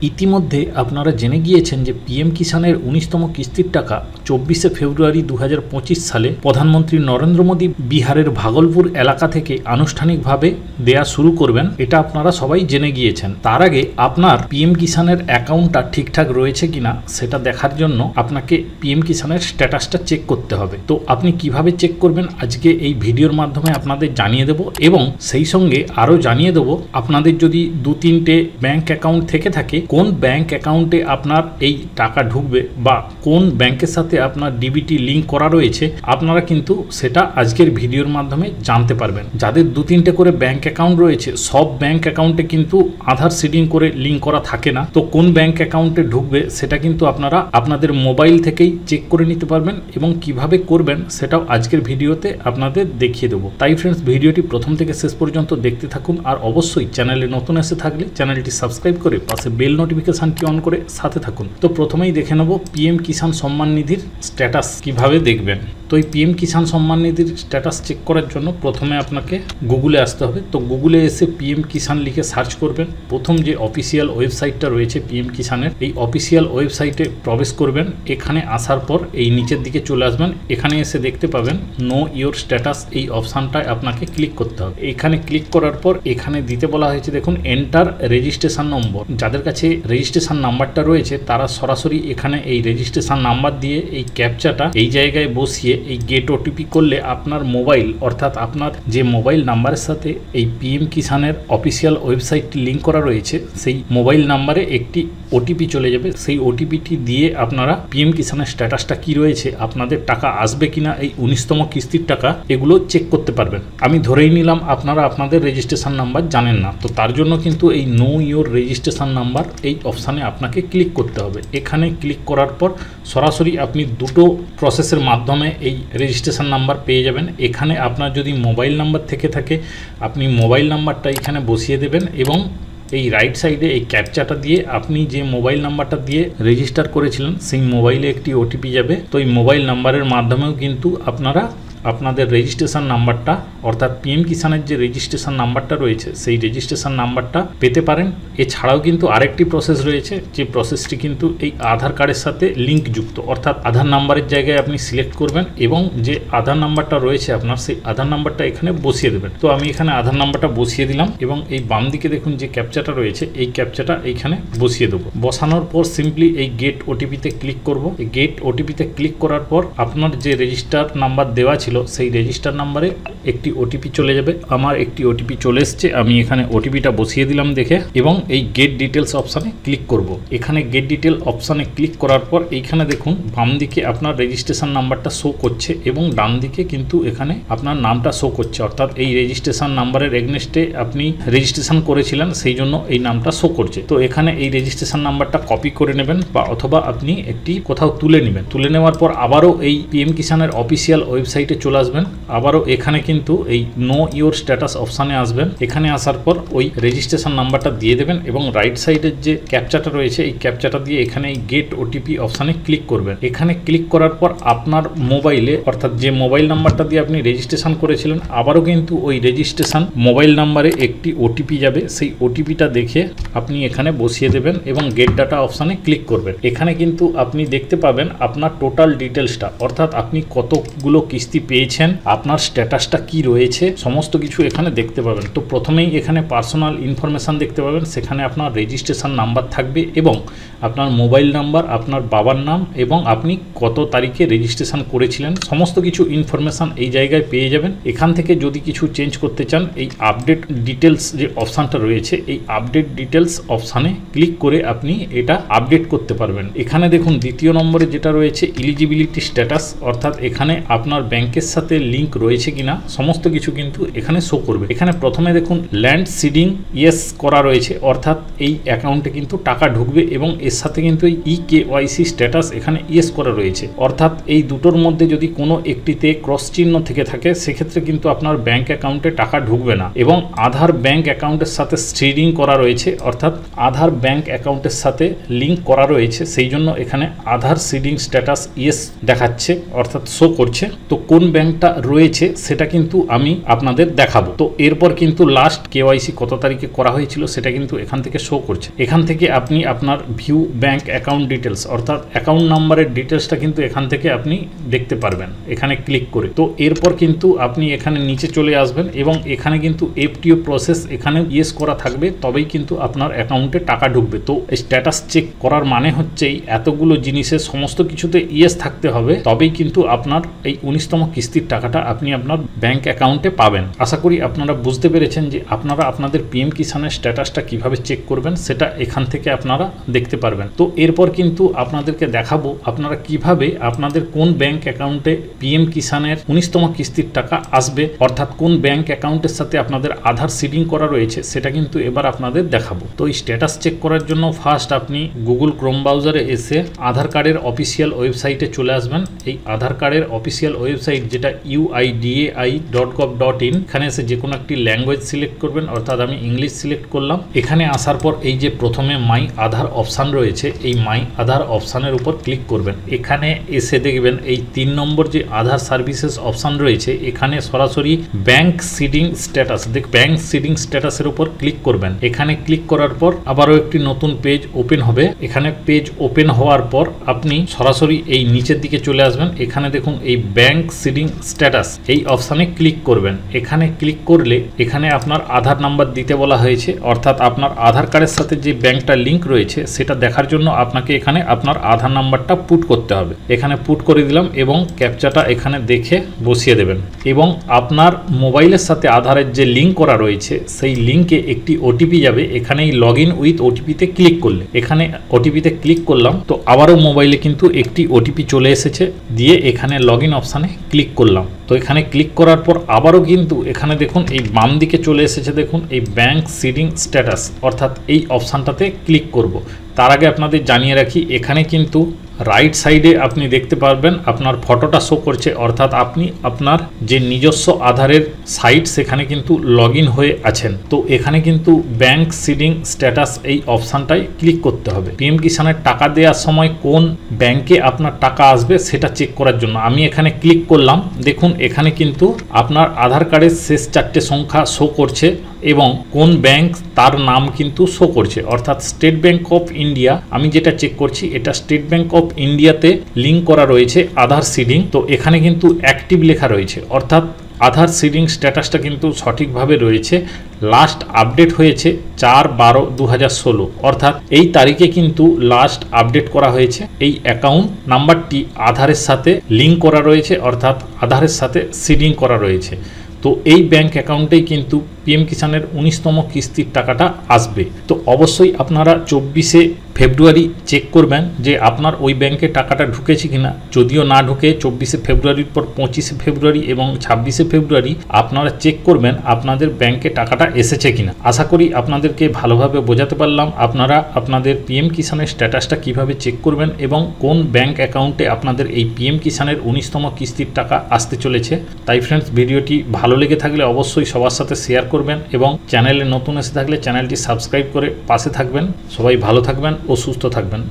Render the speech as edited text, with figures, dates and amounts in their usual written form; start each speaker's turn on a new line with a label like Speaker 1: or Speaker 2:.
Speaker 1: ইতিমধ্যে আপনারা জেনে গিয়েছেন যে পিএম কিষানের ১৯তম কিস্তির টাকা ২৪শে ফেব্রুয়ারি ২০২৫ সালে প্রধানমন্ত্রী নরেন্দ্র মোদী বিহারের ভাগলপুর এলাকা থেকে আনুষ্ঠানিকভাবে দেয়া শুরু করবেন। এটা আপনারা সবাই জেনে গিয়েছেন। তার আগে আপনার পিএম কিষানের অ্যাকাউন্টটা ঠিকঠাক রয়েছে কিনা সেটা দেখার জন্য আপনাকে পিএম কিষানের স্ট্যাটাসটা চেক করতে হবে। তো আপনি কিভাবে চেক করবেন আজকে এই ভিডিওর মাধ্যমে আপনাদের জানিয়ে দেব, এবং সেই সঙ্গে আরও জানিয়ে দেব আপনাদের যদি ২-৩টে ব্যাংক অ্যাকাউন্ট থেকে থাকে কোন ব্যাংক অ্যাকাউন্টে আপনার এই টাকা ঢুকবে বা কোন ব্যাংকের সাথে আপনার ডিবিটি লিঙ্ক করা রয়েছে আপনারা কিন্তু সেটা আজকের ভিডিওর মাধ্যমে জানতে পারবেন। যাদের ২-৩টে করে ব্যাংক অ্যাকাউন্ট রয়েছে সব ব্যাংক অ্যাকাউন্টে কিন্তু আধার সিডিং করে লিঙ্ক করা থাকে না। তো কোন ব্যাংক অ্যাকাউন্টে ঢুকবে সেটা কিন্তু আপনারা আপনাদের মোবাইল থেকেই চেক করে নিতে পারবেন, এবং কিভাবে করবেন সেটাও আজকের ভিডিওতে আপনাদের দেখিয়ে দেবো। তাই ফ্রেন্ডস, ভিডিওটি প্রথম থেকে শেষ পর্যন্ত দেখতে থাকুন, আর অবশ্যই চ্যানেলে নতুন এসে থাকলে চ্যানেলটি সাবস্ক্রাইব করে পাশে বেল নোটিফিকেশনটি অন করে সাথে থাকুন। তো প্রথমেই দেখে নেব পিএম কিষাণ সম্মান নিধির স্ট্যাটাস কিভাবে দেখবেন। তো এই PM Kisan Samman নিধির status check করার জন্য প্রথমে আপনাকে গুগলে আসতে হবে। তো গুগলে এসে পিএম কিষাণ লিখে সার্চ করবেন। প্রথম যে অফিসিয়াল ওয়েবসাইটটা রয়েছে পিএম কিষাণের, এই অফিসিয়াল ওয়েবসাইটে প্রবেশ করবেন। এখানে আসার পর এই নিচের দিকে চলে আসবেন। এখানে এসে দেখতে পাবেন নো ইওর স্ট্যাটাস, এই অপশানটায় আপনাকে ক্লিক করতে হবে। এখানে ক্লিক করার পর এখানে দিতে বলা হয়েছে দেখুন এন্টার রেজিস্ট্রেশন নম্বর। যাদের কাছে রেজিস্ট্রেশন নাম্বারটা রয়েছে তারা সরাসরি এখানে এই রেজিস্ট্রেশন নাম্বার দিয়ে এই ক্যাপচাটা এই জায়গায় বসিয়ে এই গেট ওটিপি করলে আপনার মোবাইল, অর্থাৎ আপনার যে মোবাইল নাম্বারের সাথে এই পিএম কিষাণের অফিসিয়াল ওয়েবসাইটটি লিঙ্ক করা রয়েছে সেই মোবাইল নাম্বারে একটি ওটিপি চলে যাবে। সেই ওটিপিটি দিয়ে আপনারা পিএম কিষাণের স্ট্যাটাসটা কি রয়েছে, আপনাদের টাকা আসবে কিনা, এই ১৯তম কিস্তির টাকা, এগুলো চেক করতে পারবেন। আমি ধরেই নিলাম আপনারা আপনাদের রেজিস্ট্রেশন নাম্বার জানেন না, তো তার জন্য কিন্তু এই নো ইওর রেজিস্ট্রেশন নাম্বার এই অপশানে আপনাকে ক্লিক করতে হবে। এখানে ক্লিক করার পর সরাসরি আপনি দুটো প্রসেসের মাধ্যমে এই রেজিস্ট্রেশন নাম্বার পেয়ে যাবেন। এখানে আপনার যদি মোবাইল নাম্বার থেকে থাকে আপনি মোবাইল নাম্বারটা এখানে বসিয়ে দেবেন, এবং এই রাইট সাইডে এই ক্যাপচাটা দিয়ে আপনি যে মোবাইল নাম্বারটা দিয়ে রেজিস্টার করেছিলেন সেই মোবাইলে একটি ওটিপি যাবে। তো এই মোবাইল নাম্বারের মাধ্যমেও কিন্তু আপনারা আপনাদের রেজিস্ট্রেশন নাম্বারটা, অর্থাৎ পিএম কিষাণের যে রেজিস্ট্রেশন নাম্বারটা রয়েছে সেই রেজিস্ট্রেশন নাম্বারটা পেতে পারেন। এছাড়াও কিন্তু আরেকটি প্রসেস রয়েছে, যে প্রসেসটি কিন্তু এই আধার কার্ডের সাথে লিঙ্কযুক্ত, অর্থাৎ আধার নাম্বারের জায়গায় আপনি সিলেক্ট করবেন এবং যে আধার নাম্বারটা রয়েছে আপনার সেই আধার নাম্বারটা এখানে বসিয়ে দেবেন। তো আমি এখানে আধার নাম্বারটা বসিয়ে দিলাম, এবং এই বাম দিকে দেখুন যে ক্যাপচাটা রয়েছে এই ক্যাপচাটা এইখানে বসিয়ে দেবো। বসানোর পর সিম্পলি এই গেট ওটিপিতে ক্লিক করব। এই গেট ওটিপিতে ক্লিক করার পর আপনার যে রেজিস্টার নাম্বার দেওয়া ছিল সেই রেজিস্টার নাম্বারে একটি ওটিপি চলে যাবে। আমার একটি ওটিপি চলে এসছে, আমি এখানে ওটিপিটা বসিয়ে দিলাম দেখে, এবং এই গেট ডিটেলস অপশানে ক্লিক করব। এখানে গেট ডিটেল অপশানে ক্লিক করার পর এইখানে দেখুন বাম দিকে আপনার রেজিস্ট্রেশন নাম্বারটা শো করছে, এবং ডান দিকে কিন্তু এখানে আপনার নামটা শো করছে, অর্থাৎ এই রেজিস্ট্রেশন নাম্বারের এগনেস্টে আপনি রেজিস্ট্রেশন করেছিলেন সেই জন্য এই নামটা শো করছে। তো এখানে এই রেজিস্ট্রেশন নাম্বারটা কপি করে নেবেন, বা অথবা আপনি একটি কোথাও তুলে নেবেন। তুলে নেওয়ার পর আবারও এই পিএম কিষাণের অফিসিয়াল ওয়েবসাইটে চলে আসবেন। আবারও এখানে কিন্তু এই নো ইওর স্ট্যাটাস অপশানে আসবেন। এখানে আসার পর ওই রেজিস্ট্রেশন নাম্বারটা দিয়ে দেবেন, এবং রাইট সাইডের যে ক্যাপচাটা রয়েছে এই ক্যাপচাটা দিয়ে এখানে এই গেট ওটিপি অপশানে ক্লিক করবেন। এখানে ক্লিক করার পর আপনার মোবাইলে, অর্থাৎ যে মোবাইল নাম্বারটা দিয়ে আপনি রেজিস্ট্রেশন করেছিলেন, আবারও কিন্তু ওই রেজিস্ট্রেশন মোবাইল নাম্বারে একটি ওটিপি যাবে। সেই ওটিপিটা দেখে আপনি এখানে বসিয়ে দেবেন এবং গেট ডাটা অপশানে ক্লিক করবেন। এখানে কিন্তু আপনি দেখতে পাবেন আপনার টোটাল ডিটেলসটা, অর্থাৎ আপনি কতগুলো কিস্তি পেয়েছেন, আপনার স্ট্যাটাসটা কি রয়েছে, সমস্ত কিছু এখানে দেখতে পাবেন। তো প্রথমেই এখানে পার্সোনাল ইনফরমেশান দেখতে পাবেন, সেখানে আপনার রেজিস্ট্রেশন নাম্বার থাকবে এবং আপনার মোবাইল নাম্বার, আপনার বাবার নাম, এবং আপনি কত তারিখে রেজিস্ট্রেশন করেছিলেন, সমস্ত কিছু ইনফরমেশান এই জায়গায় পেয়ে যাবেন। এখান থেকে যদি কিছু চেঞ্জ করতে চান এই আপডেট ডিটেলস যে অপশানটা রয়েছে এই আপডেট ডিটেলস অপশানে ক্লিক করে আপনি এটা আপডেট করতে পারবেন। এখানে দেখুন দ্বিতীয় নম্বরে যেটা রয়েছে এলিজিবিলিটি স্ট্যাটাস, অর্থাৎ এখানে আপনার ব্যাংকের সাথে লিঙ্ক রয়েছে কিনা সমস্ত কিছু কিন্তু এখানে শো করবে। এখানে প্রথমে দেখুন ল্যান্ড সিডিং ইয়েস করা রয়েছে, অর্থাৎ এই অ্যাকাউন্টে কিন্তু টাকা ঢুকবে, এবং এর সাথে কিন্তু এই ইকেওয়াইসি স্ট্যাটাস এখানে ইয়েস করা রয়েছে, অর্থাৎ এই দুটোর মধ্যে যদি কোনো একটিতে ক্রস চিহ্ন থেকে থাকে সেক্ষেত্রে কিন্তু আপনার ব্যাংক অ্যাকাউন্টে টাকা ঢুকবে না। এবং আধার ব্যাংক অ্যাকাউন্টের সাথে সিডিং করা রয়েছে, অর্থাৎ আধার ব্যাংক অ্যাকাউন্টের সাথে লিঙ্ক করা রয়েছে, সেই জন্য এখানে আধার সিডিং স্ট্যাটাস ইয়েস দেখাচ্ছে, অর্থাৎ শো করছে। তো কোন ব্যাংকটা রয়েছে সেটা কিন্তু আমি আপনাদের দেখাবো। তো এরপর কিন্তু লাস্ট কেওয়াইসি কত তারিখে করা হয়েছিল সেটা কিন্তু এখান থেকে শো করছে। এখান থেকে আপনি আপনার ভিউ ব্যাংক অ্যাকাউন্ট ডিটেলস অর্থাৎ অ্যাকাউন্ট নাম্বারের ডিটেলসটা কিন্তু এখান থেকে আপনি দেখতে পারবেন এখানে ক্লিক করে। তো এরপর কিন্তু আপনি এখানে নিচে চলে আসবেন এবং এখানে কিন্তু এফটিও প্রসেস এখানে ইয়েস করা থাকবে, তবেই কিন্তু আপনার অ্যাকাউন্টে টাকা ঢুকবে। তো স্ট্যাটাস চেক করার মানে হচ্ছেই এতগুলো জিনিসের সমস্ত কিছুতে ইয়েস থাকতে হবে, তবেই কিন্তু আপনার এই 19তম কিস্তির টাকাটা আপনি আপনার ব্যাংক অ্যাকাউন্টে পাবেন। আশা করি আপনারা বুঝতে পেরেছেন যে আপনারা আপনাদের পিএম কিষানের স্ট্যাটাসটা কিভাবে চেক করবেন সেটা এখান থেকে আপনারা দেখতে পারবেন। তো এরপর কিন্তু আপনাদেরকে দেখাবো আপনারা কিভাবে আপনাদের কোন ব্যাংক অ্যাকাউন্টে পিএম কিষানের 19তম কিস্তির টাকা আসবে, অর্থাৎ কোন ব্যাংক অ্যাকাউন্টের সাথে আপনাদের আধার সিডিং করা রয়েছে সেটা কিন্তু এবার আপনাদের দেখাবো। তো এই স্ট্যাটাস চেক করার জন্য ফার্স্ট আপনি গুগল ক্রোম ব্রাউজারে এসে আধার কার্ডের অফিসিয়াল ওয়েবসাইটে চলে আসবেন। এই আধার কার্ডের অফিসিয়াল ওয়েবসাইট যেটা uidai.gov.in, এখানে এসে যে কোনো একটি ল্যাঙ্গুয়েজ সিলেক্ট করবেন, অর্থাৎ আমি ইংলিশ সিলেক্ট করলাম। এখানে আসার পর এই যে প্রথমে মাই আধার অপশান রয়েছে এই মাই আধার অপশানের উপর ক্লিক করবেন। এখানে এসে দেখবেন এই 3 নম্বর যে আধার সার্ভিসেস অপশান রয়েছে এখানে সরাসরি bank seeding status bank seeding স্ট্যাটাসের উপর ক্লিক করবেন। এখানে ক্লিক করার পর আবারও একটি নতুন পেজ ওপেন হবে। এখানে পেজ ওপেন হওয়ার পর আপনি সরাসরি এই নিচের দিকে চলে আসবেন। এখানে দেখুন এই ব্যাংক সিডিং স্ট্যাটাস এই অপশানে ক্লিক করবেন। এখানে ক্লিক করলে এখানে আপনার আধার নাম্বার দিতে বলা হয়েছে, অর্থাৎ আপনার আধার কার্ডের সাথে যে ব্যাংকটা লিঙ্ক রয়েছে সেটা দেখার জন্য আপনাকে এখানে আপনার আধার নাম্বারটা পুট করতে হবে। এখানে পুট করে দিলাম এবং ক্যাপচাটা এখানে দেখে বসিয়ে দেবেন এবং আপনার মোবাইলের সাথে আধারের যে লিঙ্ক করা রয়েছে সেই লিঙ্কে একটি ওটিপি যাবে। এখানে এই লগ ইন উইথ ওটিপিতে ক্লিক করলে এখানে ওটিপিতে ক্লিক করলাম, তো আবারও মোবাইলে কিন্তু একটি ওটিপি চলে এসেছে, দিয়ে এখানে লগ ইন অপশানে ক্লিক করলাম। তো এখানে ক্লিক করার পর আবারও কিন্তু এখানে দেখুন এই বাম দিকে চলে এসেছে, দেখুন এই ব্যাংক সিডিং স্ট্যাটাস, অর্থাৎ এই অপশানটাতে ক্লিক করব। তার আগে আপনাদের জানিয়ে রাখি এখানে কিন্তু রাইট সাইডে আপনি দেখতে পারবেন আপনার ফটোটা শো করছে, অর্থাৎ আপনি আপনার যে নিজস্ব আধারের সাইট সেখানে কিন্তু লগ ইন হয়ে আছেন। তো এখানে কিন্তু ব্যাংক সিডিং স্ট্যাটাস এই অপশানটাই ক্লিক করতে হবে। পিএম কিষানের টাকা দেওয়ার সময় কোন ব্যাংকে আপনার টাকা আসবে সেটা চেক করার জন্য আমি এখানে ক্লিক করলাম। দেখুন এখানে কিন্তু আপনার আধার কার্ডের শেষ 4টে সংখ্যা শো করছে এবং কোন ব্যাংক তার নাম কিন্তু শো করছে, অর্থাৎ স্টেট ব্যাংক অফ ইন্ডিয়া। আমি যেটা চেক করছি এটা স্টেট ব্যাংক অফ ইন্ডিয়াতে লিঙ্ক করা রয়েছে আধার সিডিং। তো এখানে কিন্তু অ্যাক্টিভ লেখা রয়েছে, অর্থাৎ আধার সিডিং স্ট্যাটাসটা কিন্তু সঠিকভাবে রয়েছে। লাস্ট আপডেট হয়েছে 4/12/2016, অর্থাৎ এই তারিখে কিন্তু লাস্ট আপডেট করা হয়েছে। এই অ্যাকাউন্ট নাম্বারটি আধারের সাথে লিঙ্ক করা রয়েছে, অর্থাৎ আধারের সাথে সিডিং করা রয়েছে। তো এই ব্যাংক অ্যাকাউন্টেই কিন্তু পিএম কিষানের 19তম কিস্তির টাকাটা আসবে। তো অবশ্যই আপনারা 24শে ফেব্রুয়ারি চেক করবেন যে আপনার ওই ব্যাংকে টাকাটা ঢুকেছে কিনা। যদিও না ঢুকে 24শে ফেব্রুয়ারির পর 25শে ফেব্রুয়ারি এবং 26শে ফেব্রুয়ারি আপনারা চেক করবেন আপনাদের ব্যাংকে টাকাটা এসেছে কিনা। আশা করি আপনাদেরকে ভালোভাবে বোঝাতে পারলাম আপনারা আপনাদের পিএম কিষানের স্ট্যাটাসটা কিভাবে চেক করবেন এবং কোন ব্যাংক অ্যাকাউন্টে আপনাদের এই পিএম কিষানের 19তম কিস্তির টাকা আসতে চলেছে। তাই ফ্রেন্ডস, ভিডিওটি ভালো লেগে থাকলে অবশ্যই সবার সাথে শেয়ার করবেন এবং চ্যানেলে নতুন এসে থাকলে চ্যানেলটি সাবস্ক্রাইব করে পাশে থাকবেন। সবাই ভালো থাকবেন ও সুস্থ থাকবেন।